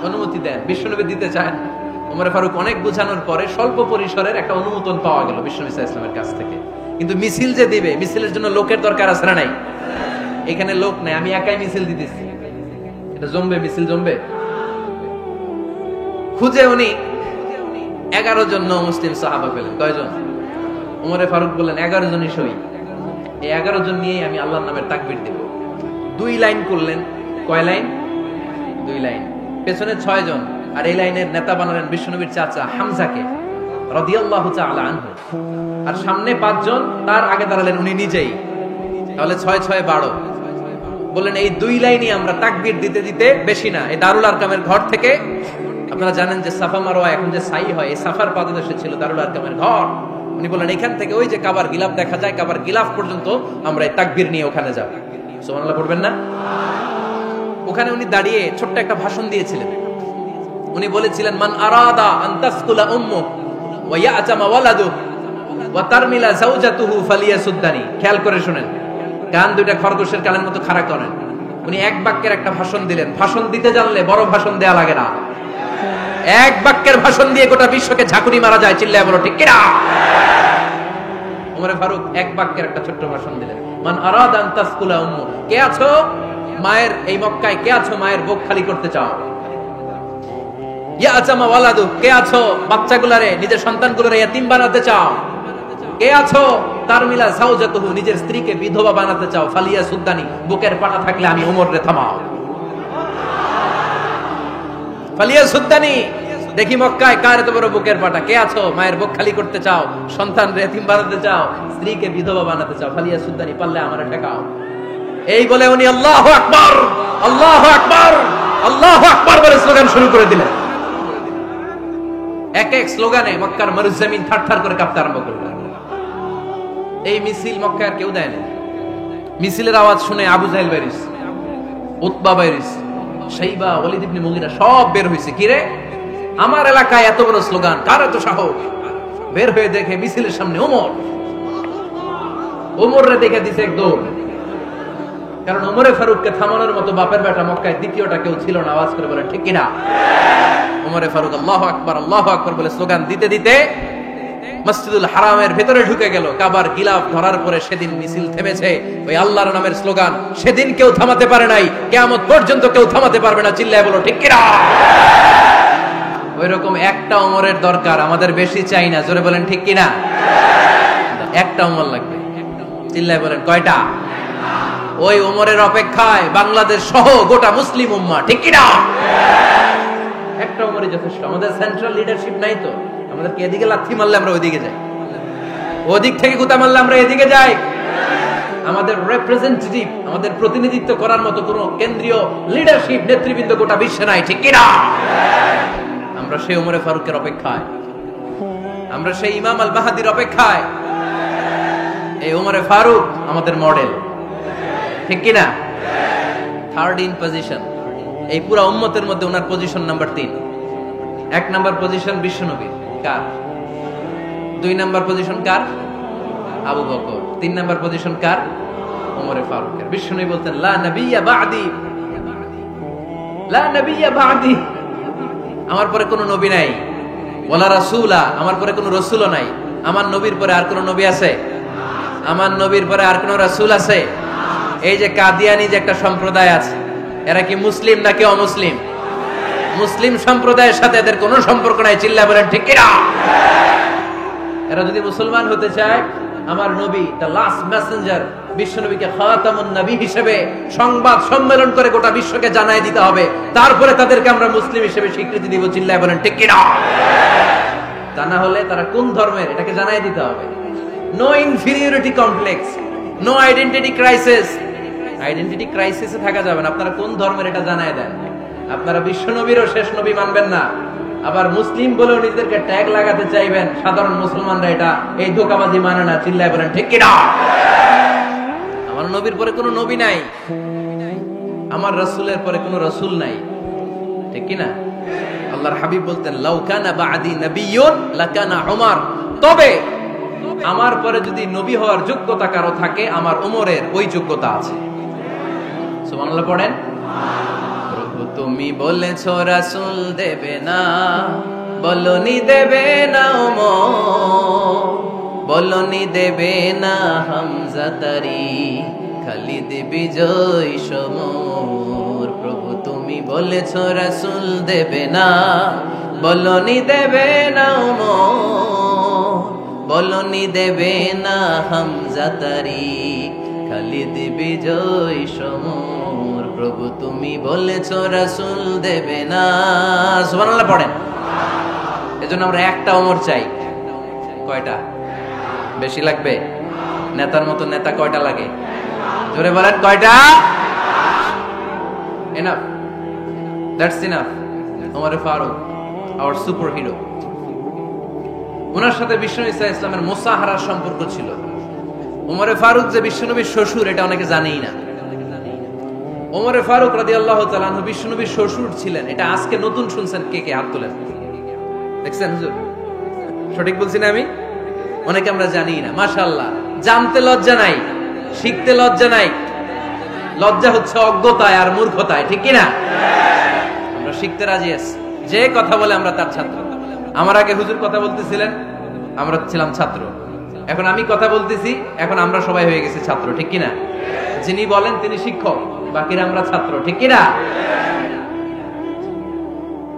অনুমতি দেন। বিশ্বনবী দিতে চায় না। ওমর ফারুক অনেক বোঝানোর পরে স্বল্প পরিসরের একটা অনুমোদন পাওয়া গেল বিশ্বনবী সাল্লাল্লাহু আলাইহি ওয়াসাল্লামের কাছ থেকে। কিন্তু মিছিল যে দিবে, মিছিলের জন্য লোকের দরকার আছে না নাই? এখানে লোক নাই, আমি একাই মিছিল দিতেছি, এটা জমবে? মিছিল জমবে? খুঁজে উনি 11 জন মুসলিম সাহাবা পেলেন। কয়জন? ওমর ফারুক বললেন 11 জনই সই। এই 11 জন নিয়েই আমি আল্লাহর নামের তাকবীর দেব। 2 লাইন করলেন। কয় লাইন? 2 লাইন। পেছনে 6 জন, আর এই লাইনের নেতা বানালেন বিশ্বনবীর চাচা হামজাকে রাদিয়াল্লাহু তাআলা আনহু। আর সামনে 5 জন, তার আগে দাঁড়ালেন উনি নিজেই। তাহলে 6 6 12। বললেন এই 2 লাইনই আমরা তাকবীর দিতে দিতে, বেশি না, এই দারুল আরকামের ঘর থেকে, আপনারা জানেন যে সাফা মারওয়া এখন যে সাই হয়, এই সাফার পাদদেশে ছিল দারুল আরকামের ঘর। উনি বললেন এখান থেকে ওই যে কাবার গিলাফ দেখা যায়, কাবার গিলাফ পর্যন্ত আমরা এই তাকবীর নিয়ে ওখানে যাব। সুবহানাল্লাহ পড়বেন না? ওখানে উনি দাঁড়িয়ে ছোট্ট একটা ভাষণ দিয়েছিলেন। উনি বলেছিলেন মান আরাদা আন তাসকুলা উম্মু ওয়া ইয়াতামা ওয়ালাদু ওয়া তারমিলা যাওজাতুহু ফালিয়াসুদ্দানি। খেয়াল করে শুনেন, কান দুইটা খরগোশের কানের মতো খাড়া করেন। উনি এক বাক্যের একটা ভাষণ দিলেন। ভাষণ দিতে জানলে বড় ভাষণ দেয়া লাগে না, এক বাক্যের ভাষণ দিয়ে গোটা বিশ্বকে ঝাঁকুনি মারা যায়। চিল্লায় বলো ঠিক কিনা? ওমর ফারুক এক বাক্যের একটা ছোট্ট ভাষণ দিলেন। মান আরাদা আন তাসকুলা উম্মু, কে আছো মায়ের এই মক্কায়, কে আছো মায়ের বুক খালি করতে চাও? ইয়াতামা ওয়ালাদু, কে আছো বাচ্চাগুলারে, নিজের সন্তানগুলোরে ইয়াতিম বানাতে চাও? কে আছো তারমিলা যাওজাতুহু, নিজের স্ত্রীকে বিধবা বানাতে চাও? ফালিয়াসুদ্দানি, বুকের পাটা থাকলে আমি ওমর রে থামাও। ফালিয়াসুদ্দানি, দেখি মক্কায় কার এত বড় বুকের পাটা। কে আছো মায়ের বুক খালি করতে চাও, সন্তান রে এতিম বানাতে চাও, স্ত্রীকে বিধবা বানাতে চাও? ফালিয়াসুদ্দানি, পারলে আমারে ঠেকাও। এই বলে উনি আল্লাহু আকবার, আল্লাহু আকবার, আল্লাহু আকবার বলে স্লোগান শুরু করে দিলেন। এক এক স্লোগানে মক্কার মরুজমিন থারথার করে কাঁপতে আরম্ভ করল। এই মিছিল মক্কায় আর কেউ দেয় না। মিছিলের আওয়াজ শুনে আবু জাহেল বাইরিস, উতবা বাইরিস, শাইবা, ওয়ালিদ ইবনে মুগিরা সব বের হইছে। কি রে, আমার এলাকায় এত বড় স্লোগান, কার এত সাহস? বের হয়ে দেখে মিছিলের সামনে ওমর। ওমর রে দেখে দিছে এক দৌড়। কারণ ওমরে ফারুককে থামানোর মতো বাপের বেটা মক্কায় দ্বিতীয়টা কেউ ছিল না। আওয়াজ করে বলে ঠিক কিনা? ওমরে ফারুক আল্লাহু আকবার, আল্লাহু আকবার বলে স্লোগান দিতে দিতে মসজিদুল হারামের ভেতরে ঢুকে গেল। কাবার গিলাফ ধরার পরে সেদিন মিছিল থেমেছে ওই আল্লাহর নামের স্লোগান। সেদিন কেউ থামাতে পারে নাই, কিয়ামত পর্যন্ত কেউ থামাতে পারবে না। চিল্লায় বলো ঠিক কিনা? ওই রকম একটা ওমরের দরকার, আমাদের বেশি চাই না। জোরে বলেন ঠিক কিনা? একটা ওমর লাগবে। চিল্লায় বলেন কয়টা? ওই ওমরের অপেক্ষায় বাংলাদেশ সহ গোটা মুসলিম উম্মাহ। ঠিক কিনা? একটা ওমরই যথেষ্ট। আমাদের সেন্ট্রাল লিডারশিপ নাই তো, আমাদেরকে এদিকে লাথি মারলে আমরা ওইদিকে যাই, ওদিক থেকে গুতা মারলে আমরা এদিকে যাই। আমাদের রিপ্রেজেন্টেটিভ, আমাদের প্রতিনিধিত্ব করার মতো কোন কেন্দ্রীয় লিডারশিপ নেতৃবৃন্দ গোটা বিশ্বে নাই। ঠিক কিনা? আমরা সেই ওমরে ফারুকের অপেক্ষায়, আমরা সেই ইমাম আল মাহদির অপেক্ষায়। এই ওমরে ফারুক আমাদের মডেল। ঠিক কিনা? থার্ড ইন পজিশন এই পুরো উম্মতের মধ্যে ওনার পজিশন নাম্বার 3। 1 নাম্বার পজিশন বিশ্বনবী কার? 2 নাম্বার পজিশন কার? আবু বকর। 3 নাম্বার পজিশন কার? ওমরে ফারুকের। বিশ্বনবী বলতেন লা নবিয়্যা বা'দি, লা নবিয়্যা বা'দি, আমার পরে কোনো নবী নাই। ওয়ালা রাসূলা, আমার পরে কোনো রাসূলও নাই। আমার নবীর পরে আর কোনো নবী আছে? আমার নবীর পরে আর কোনো রাসূল আছে? এই যে কাদিয়ানি যে একটা সম্প্রদায় আছে, এরা কি মুসলিম নাকি অমুসলিম? মুসলিম সম্প্রদায়ের সাথে এদের কোনো সম্পর্ক নাই। চিল্লায় বলেন ঠিক কিনা? এরা যদি মুসলমান হতে চায়, আমার নবী দ্য লাস্ট মেসেঞ্জার বিশ্বনবীকে খাতামুন নবী হিসেবে সংবাদ সম্মেলন করে গোটা বিশ্বকে জানাই দিতে হবে। তারপরে তাদেরকে আমরা মুসলিম হিসেবে স্বীকৃতি দিব। চিল্লায় বলেন ঠিক কিনা? তা না হলে তারা কোন ধর্মের এটাকে জানাই দিতে হবে। No inferiority complex, no identity crisis. Identity ক্রাইসিসে থাকা যাবে না। আপনারা কোন ধর্মের এটা জানাই দেন। আপনারা বিশ্বনবীরও শেষ নবী মানবেন না, আবার মুসলিম বলেও নিজেদেরকে ট্যাগ লাগাতে চাইবেন। সাধারণ মুসলমানরা এটা এই ধোঁকাবাজি মানে না। চিল্লায় বলেন ঠিক কিনা? আমার নবীর পরে কোনো নবী নাই, আমার রাসূলের পরে কোনো রাসূল নাই। ঠিক কিনা? আল্লাহর হাবিব বলতেন লাউ কানা বা'দি নাবিয়্যুন লাকানা উমর, তবে আমার পরে যদি নবী হওয়ার যোগ্যতা কারো থাকে, আমার ওমরের ওই যোগ্যতা আছে। সুবহানাল্লাহ পড়েন। প্রভু তুমি বলেছো রাসূল দেবে না, বলনি দেবে না ওমর, বলনি দেবে না হামজা তারি, খালিদ বিজয় সমর। প্রভু তুমি বলেছো রাসূল দেবে না, বলনি দেবে না ওমর, বলনি দেবে না হামজা তারি, খালিদ বিজয় সমর। প্রভু তুমি বলেছো রাসূল দেবে না। সুবহানাল্লাহ পড়েন। এজন্য আমরা একটা ওমর চাই। কয়টা? বেশি লাগবে? নেতার মতো নেতা কয়টা লাগে? জোরে বলেন কয়টা? Enough, that's enough. Omar Farooq, our super hero. ওনার সাথে বিশ্বনবী সাল্লাল্লাহু আলাইহি ওয়াসাল্লামের মুসাহারার সম্পর্ক ছিল। ওমর ফারুক যে বিশ্বনবীর শ্বশুর এটা অনেকে জানেই না। ওমর ফারুক রাদিয়াল্লাহু তাআলা আনহু বিশ্বনবীর শ্বশুর ছিলেন। এটা আজকে নতুন শুনছেন, কে কে হাত তোলেন? দেখছেন হুজুর? সঠিক বলছি না আমি? অনেকে আমরা জানি না। মাশাআল্লাহ, জানতে লজ্জা নাই, শিখতে লজ্জা নাই। লজ্জা হচ্ছে অজ্ঞতায় আর মূর্খতায়, ঠিক কি না? আমরা শিখতে রাজি আছি। যে কথা বলে আমরা তার ছাত্র। আমার আগে হুজুর কথা বলতেছিলেন, আমরা ছিলাম ছাত্র। এখন আমি কথা বলতেছি, এখন আমরা সবাই হয়ে গেছি ছাত্র, ঠিক কি না? যিনি বলেন তিনি শিক্ষক, বাকিরা আমরা ছাত্র, ঠিক কি না?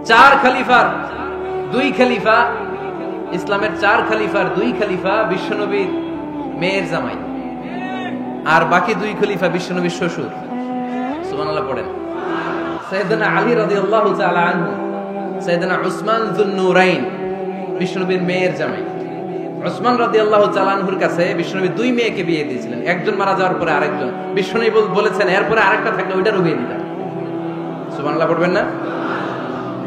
চার খলিফার দুই খলিফা, ইসলামের চার খলিফার দুই খলিফা বিশ্বনবীর মেয়ের জামাই, আর বাকি দুই খলিফা বিশ্বনবীর শ্বশুর। সুবহানাল্লাহ পড়েন। সাইয়েদনা আলী রাদিয়াল্লাহু তাআলা আনহু, সাইয়েদনা উসমান যুন নূরাইন বিশ্বনবীর মেয়ের জামাই। উসমান রাদিয়াল্লাহু তাআলা আনহুর কাছে বিশ্বনবী দুই মেয়েকে বিয়ে দিয়েছিলেন। একজন মারা যাওয়ার পরে আরেকজন। বিশ্বনবী বলেছেন এরপরে আরেকটা থাকলে ওইটারও বিয়ে দিতাম। সুবহানাল্লাহ পড়বেন না?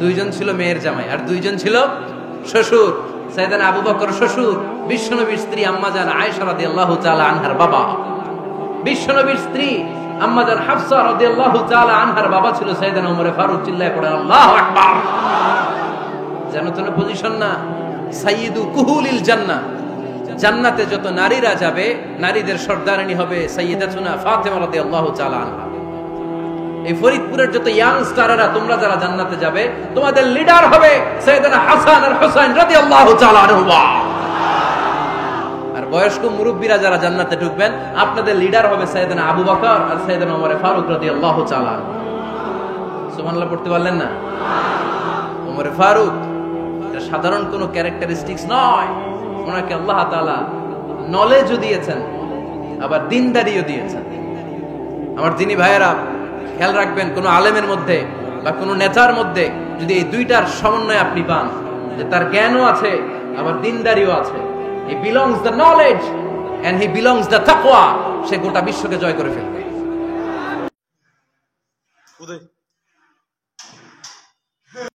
দুইজন ছিল মেয়ের জামাই আর দুইজন ছিল শ্বশুর। সাইয়েদনা আবু বকর শ্বশুর, বিশ্বনবীর স্ত্রী আম্মাজান আয়েশা রাদিয়াল্লাহু তাআলা আনহার বাবা। বিশ্বনবীর স্ত্রী আম্মাজান হাফসা রাদিয়াল্লাহু তাআলা আনহার বাবা ছিল সাইয়েদনা ওমর ফারুক। চিল্লায়ে পড়ে আল্লাহু আকবার। যেন তেন পজিশন না, সাইয়্যিদু কুহুলিল জান্নাহ। জান্নাতে যত নারীরা যাবে, নারীদের সর্দারিনী হবে সাইয়্যিদাতুনা ফাতেমা রাদিয়াল্লাহু তাআলা আনহা। এই ফরিদপুরের যত ইয়াং স্টাররা তোমরা যারা জান্নাতে যাবে, তোমাদের লিডার হবে সাইয়েদনা হাসান আর হুসাইন রাদিয়াল্লাহু তাআলা আনহুমা। আর বয়স্ক মুরব্বীরা যারা জান্নাতে ঢুকবেন, আপনাদের লিডার হবে সাইয়েদনা আবু বকর আর সাইয়েদনা ওমর ফারুক রাদিয়াল্লাহু তাআলা আনহু। সুবহানাল্লাহ পড়তে পারলেন না? ওমর ফারুক এটা সাধারণ কোনো ক্যারেক্টারিস্টিক্স নয়। ওনাকে আল্লাহ তাআলা নলেজও দিয়েছেন, আবার দিনদারিও দিয়েছেন। আমার দিনী ভাইয়েরা খেয়াল রাখবেন, কোন আলেমের মধ্যে বা কোন নেতার মধ্যে যদি এই দুইটার সমন্বয় আপনি পান, যে তার জ্ঞানও আছে আবার দিনদারিও আছে, he belongs the knowledge and he belongs the taqwa, সে গোটা বিশ্বকে জয় করে ফেলবে।